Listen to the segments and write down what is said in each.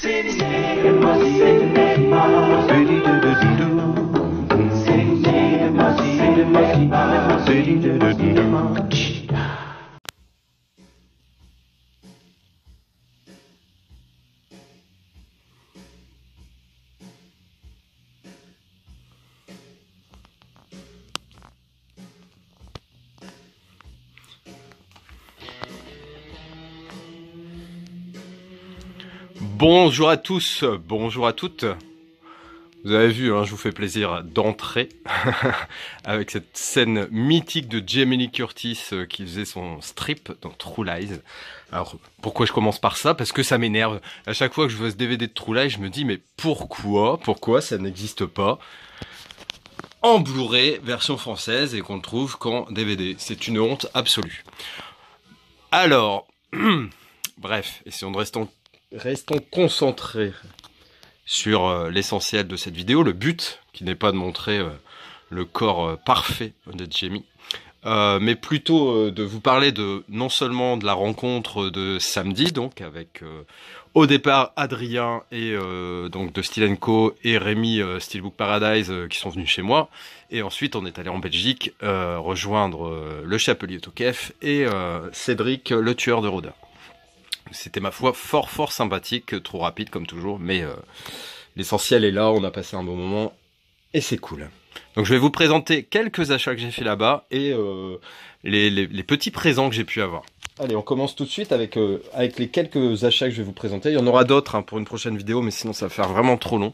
Cinéma, cinéma, cinéma, cinéma, cinéma. Bonjour à tous, bonjour à toutes. Vous avez vu, hein, je vous fais plaisir d'entrer avec cette scène mythique de Jamie Lee Curtis qui faisait son strip dans True Lies. Alors, pourquoi je commence par ça? Parce que ça m'énerve. À chaque fois que je vois ce DVD de True Lies, je me dis, mais pourquoi ça n'existe pas en Blu-ray version française et qu'on le trouve qu'en DVD? C'est une honte absolue. Alors, bref, essayons de restons concentrés sur l'essentiel de cette vidéo, le but, qui n'est pas de montrer le corps parfait de Jamie, mais plutôt de vous parler de non seulement de la rencontre de samedi, donc avec au départ Adrien et donc de Steel & Co et Rémi Steelbook Paradise qui sont venus chez moi, et ensuite on est allé en Belgique rejoindre le Chapelier Tokef et Cédric le tueur de rôdeurs. C'était ma foi fort sympathique, trop rapide comme toujours, mais l'essentiel est là, on a passé un bon moment et c'est cool. Donc je vais vous présenter quelques achats que j'ai fait là-bas et les petits présents que j'ai pu avoir. Allez, on commence tout de suite avec les quelques achats que je vais vous présenter. Il y en aura d'autres hein, pour une prochaine vidéo, mais sinon ça va faire vraiment trop long.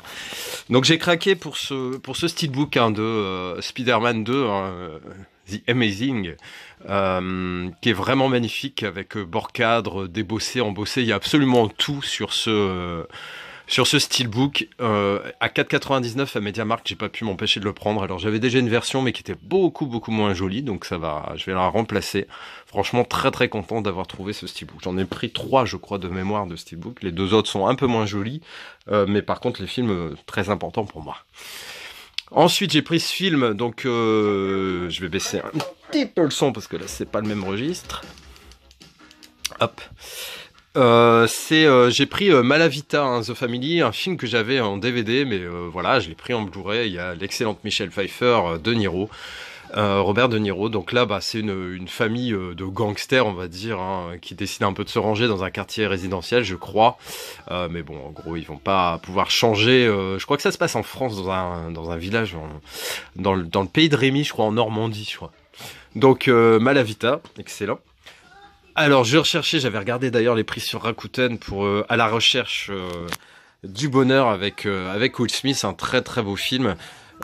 Donc j'ai craqué pour ce steelbook hein, de Spider-Man 2, hein, The Amazing, qui est vraiment magnifique avec bord cadre, débossé, embossé. Il y a absolument tout sur ce steelbook. À 4,99 à MediaMarkt, j'ai pas pu m'empêcher de le prendre. Alors j'avais déjà une version mais qui était beaucoup moins jolie, donc ça va, je vais la remplacer. Franchement très content d'avoir trouvé ce steelbook. J'en ai pris 3 je crois de mémoire de steelbook. Les 2 autres sont un peu moins jolis, mais par contre les films très importants pour moi. Ensuite j'ai pris ce film, donc je vais baisser un petit peu le son parce que là c'est pas le même registre. Hop. J'ai pris Malavita, hein, The Family, un film que j'avais en DVD, mais voilà, je l'ai pris en Blu-ray. Il y a l'excellente Michelle Pfeiffer, De Niro, Robert De Niro. Donc là, c'est une famille de gangsters, on va dire, hein, qui décide un peu de se ranger dans un quartier résidentiel, je crois. Mais bon, en gros, ils vont pas pouvoir changer. Je crois que ça se passe en France, dans un village, dans le pays de Rémi, je crois, en Normandie, je crois. Donc Malavita, excellent. Alors, je recherchais, j'avais regardé d'ailleurs les prix sur Rakuten pour à la recherche du bonheur avec Will Smith, un très beau film.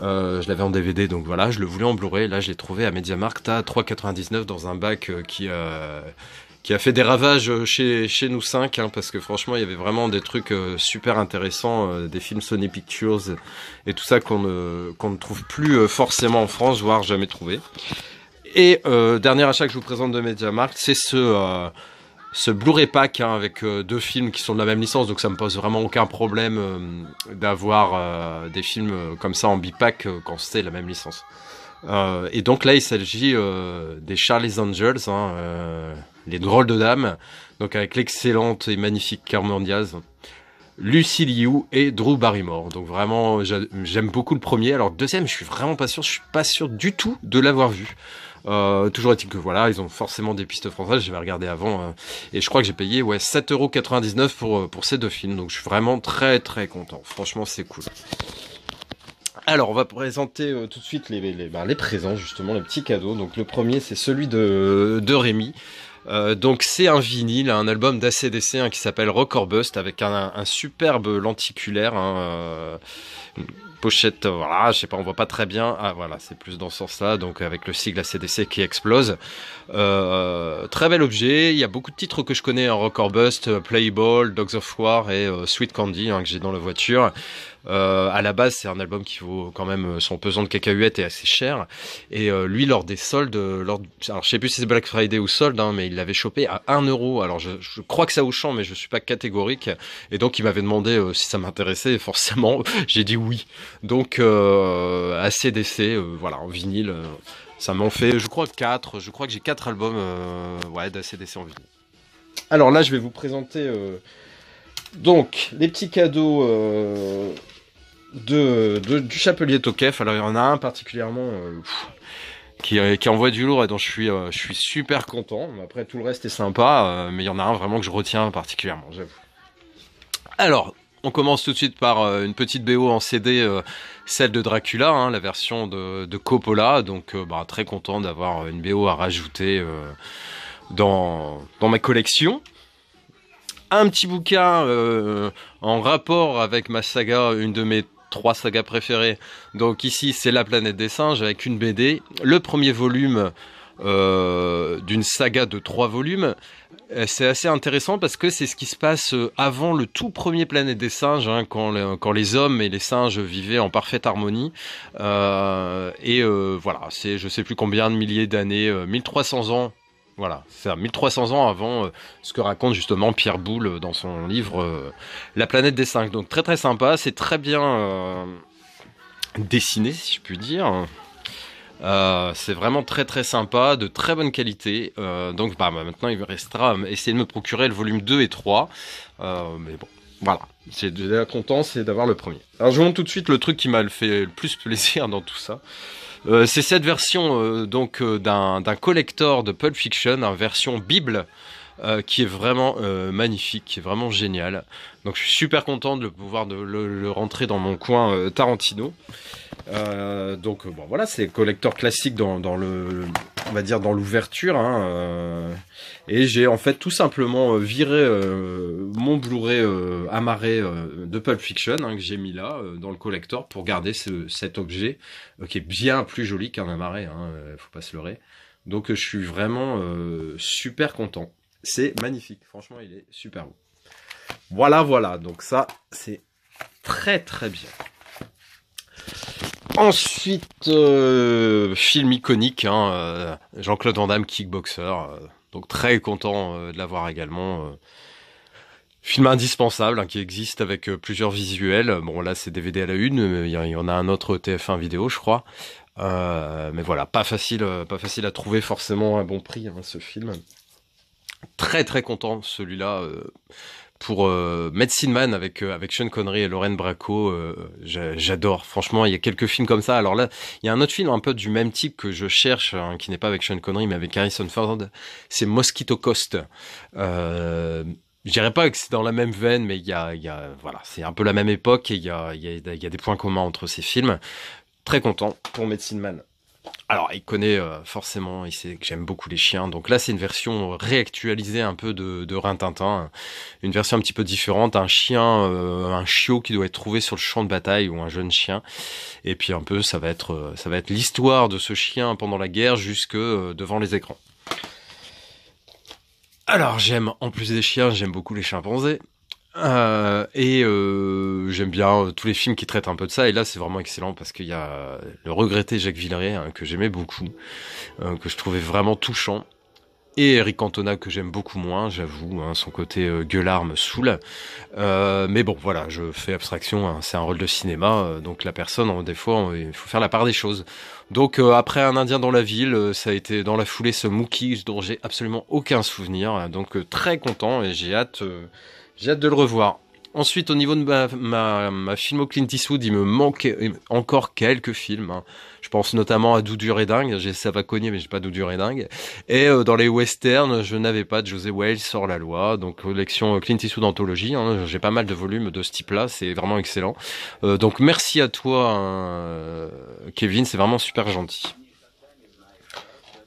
Je l'avais en DVD, donc voilà, je le voulais en Blu-ray. Là, je l'ai trouvé à MediaMarkt à 3,99 dans un bac qui a fait des ravages chez nous 5, hein, parce que franchement, il y avait vraiment des trucs super intéressants, des films Sony Pictures et tout ça qu'on ne trouve plus forcément en France, voire jamais trouvé. Et dernier achat que je vous présente de MediaMarkt, c'est ce Blu-ray pack hein, avec 2 films qui sont de la même licence, donc ça me pose vraiment aucun problème d'avoir des films comme ça en bipack quand c'est la même licence. Et donc là, il s'agit des Charlie's Angels, hein, les drôles de dames, donc avec l'excellente et magnifique Cameron Diaz, Lucy Liu et Drew Barrymore. Donc vraiment, j'aime beaucoup le premier. Alors le deuxième, je suis pas sûr du tout de l'avoir vu. Toujours est-il que voilà, ils ont forcément des pistes françaises, j'avais regardé avant, et je crois que j'ai payé 7,99 € pour ces 2 films, donc je suis vraiment très content, franchement c'est cool. Alors on va présenter tout de suite les présents, justement, les petits cadeaux. Donc le premier c'est celui de Rémi. Donc c'est un vinyle, un album d'ACDC hein, qui s'appelle Rock or Bust, avec un superbe lenticulaire, hein, pochette, voilà, je sais pas, on voit pas très bien. Ah voilà, c'est plus dans ce sens-là, donc avec le sigle ACDC qui explose. Très bel objet. Il y a beaucoup de titres que je connais, hein, Rock or Bust, Playball, Dogs of War et Sweet Candy, hein, que j'ai dans la voiture. À la base, c'est un album qui vaut quand même son pesant de cacahuètes et assez cher. Et lui, lors des soldes, alors je sais plus si c'est Black Friday ou solde, hein, mais il l'avait chopé à 1 €. Alors je crois que ça au champ, mais je suis pas catégorique. Et donc il m'avait demandé si ça m'intéressait. Et forcément, j'ai dit oui. Donc ACDC, voilà, en vinyle, ça m'en fait, je crois 4. Je crois que j'ai 4 albums, ouais, d'ACDC en vinyle. Alors là, je vais vous présenter Donc, les petits cadeaux du Chapelier Tokef. Alors, il y en a un particulièrement qui envoie du lourd et dont je suis super content. Après, tout le reste est sympa, mais il y en a un vraiment que je retiens particulièrement, j'avoue. Alors, on commence tout de suite par une petite BO en CD, celle de Dracula, hein, la version de Coppola. Donc, très content d'avoir une BO à rajouter dans ma collection. Un petit bouquin en rapport avec ma saga, une de mes 3 sagas préférées. Donc ici, c'est La Planète des Singes avec une BD. Le premier volume d'une saga de 3 volumes. C'est assez intéressant parce que c'est ce qui se passe avant le tout premier Planète des Singes, hein, quand les hommes et les singes vivaient en parfaite harmonie. Voilà, c'est je sais plus combien de milliers d'années, 1300 ans. Voilà, c'est ça, 1300 ans avant ce que raconte justement Pierre Boulle dans son livre La Planète des Singes. Donc très très sympa, c'est très bien dessiné si je puis dire. C'est vraiment très très sympa, de très bonne qualité. Donc maintenant il me restera à essayer de me procurer le volume 2 et 3. Mais bon, voilà, c'est déjà content, c'est d'avoir le premier. Alors je vous montre tout de suite le truc qui m'a fait le plus plaisir dans tout ça. C'est cette version d'un collector de Pulp Fiction, une version Bible, qui est vraiment magnifique, qui est vraiment génial. Donc je suis super content de pouvoir le rentrer dans mon coin Tarantino. Voilà, c'est collector classique dans on va dire dans l'ouverture, hein, et j'ai en fait tout simplement viré mon Blu-ray amarré de Pulp Fiction, hein, que j'ai mis là dans le collector pour garder cet objet qui est bien plus joli qu'un amarré, hein, faut pas se leurrer. Donc je suis vraiment super content. C'est magnifique, franchement il est super beau. Voilà, donc ça c'est très très bien. Ensuite, film iconique, hein, Jean-Claude Van Damme, Kickboxer, donc très content de l'avoir également. Film indispensable, hein, qui existe avec plusieurs visuels. Bon là c'est DVD à la une, il y en a un autre TF1 vidéo je crois. Mais voilà, pas facile à trouver forcément à bon prix, hein, ce film. Très très content celui-là. Pour Medicine Man avec Sean Connery et Lorraine Bracco, j'adore. Franchement, il y a quelques films comme ça. Alors là, il y a un autre film un peu du même type que je cherche, hein, qui n'est pas avec Sean Connery, mais avec Harrison Ford. C'est Mosquito Coast. Je dirais pas que c'est dans la même veine, mais voilà, c'est un peu la même époque et il y a des points communs entre ces films. Très content pour Medicine Man. Alors, il connaît forcément, il sait que j'aime beaucoup les chiens. Donc là, c'est une version réactualisée un peu de Rin-Tintin. Une version un petit peu différente. Un chien, un chiot qui doit être trouvé sur le champ de bataille ou un jeune chien. Et puis un peu, ça va être l'histoire de ce chien pendant la guerre jusque devant les écrans. Alors, en plus des chiens, j'aime beaucoup les chimpanzés. J'aime bien tous les films qui traitent un peu de ça, et là c'est vraiment excellent parce qu'il y a le regretté Jacques Villeray, hein, que j'aimais beaucoup, que je trouvais vraiment touchant, et Eric Cantona que j'aime beaucoup moins, j'avoue, hein, son côté gueulard me saoule, mais bon voilà, je fais abstraction, hein, c'est un rôle de cinéma, donc la personne, des fois il faut faire la part des choses. Donc après Un Indien dans la ville, ça a été dans la foulée ce Mookie dont j'ai absolument aucun souvenir, donc très content, et j'ai hâte de le revoir. Ensuite, au niveau de ma filmo Clint Eastwood, il me manque encore quelques films, hein. Je pense notamment à Doudure et Dingue. Ça va cogner, mais j'ai pas Doudure et Dingue. Et dans les westerns, je n'avais pas de José Wales Hors la loi. Donc collection Clint Eastwood anthologie, hein. J'ai pas mal de volumes de ce type-là. C'est vraiment excellent. Donc merci à toi, hein, Kevin. C'est vraiment super gentil.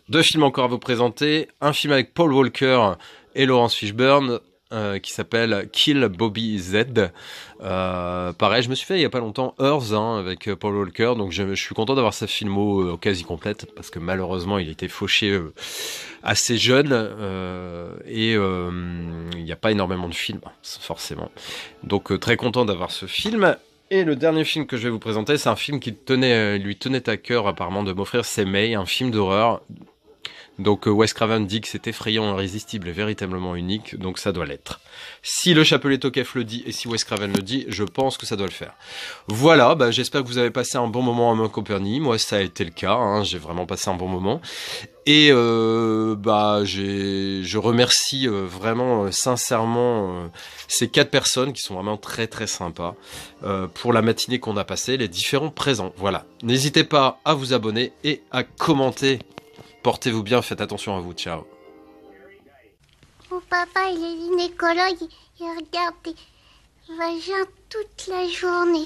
2 films encore à vous présenter. Un film avec Paul Walker et Laurence Fishburne, qui s'appelle Kill Bobby Z. Pareil, je me suis fait il y a pas longtemps Earth, hein, avec Paul Walker, donc je suis content d'avoir sa filmo quasi complète parce que malheureusement il était fauché assez jeune, il n'y a pas énormément de films forcément, donc très content d'avoir ce film. Et le dernier film que je vais vous présenter, c'est un film qui lui tenait à cœur apparemment de m'offrir, c'est May, un film d'horreur. Donc Wes Craven dit que c'est effrayant, irrésistible et véritablement unique, donc ça doit l'être. Si le Chapelet Tokef le dit et si Wes Craven le dit, je pense que ça doit le faire. Voilà, j'espère que vous avez passé un bon moment à ma compagnie. Moi, ça a été le cas, hein, j'ai vraiment passé un bon moment. Et je remercie vraiment sincèrement ces 4 personnes qui sont vraiment très très sympas pour la matinée qu'on a passée, les différents présents. Voilà, n'hésitez pas à vous abonner et à commenter. Portez-vous bien, faites attention à vous, ciao. Mon papa, il est gynécologue, il regarde des vagins toute la journée.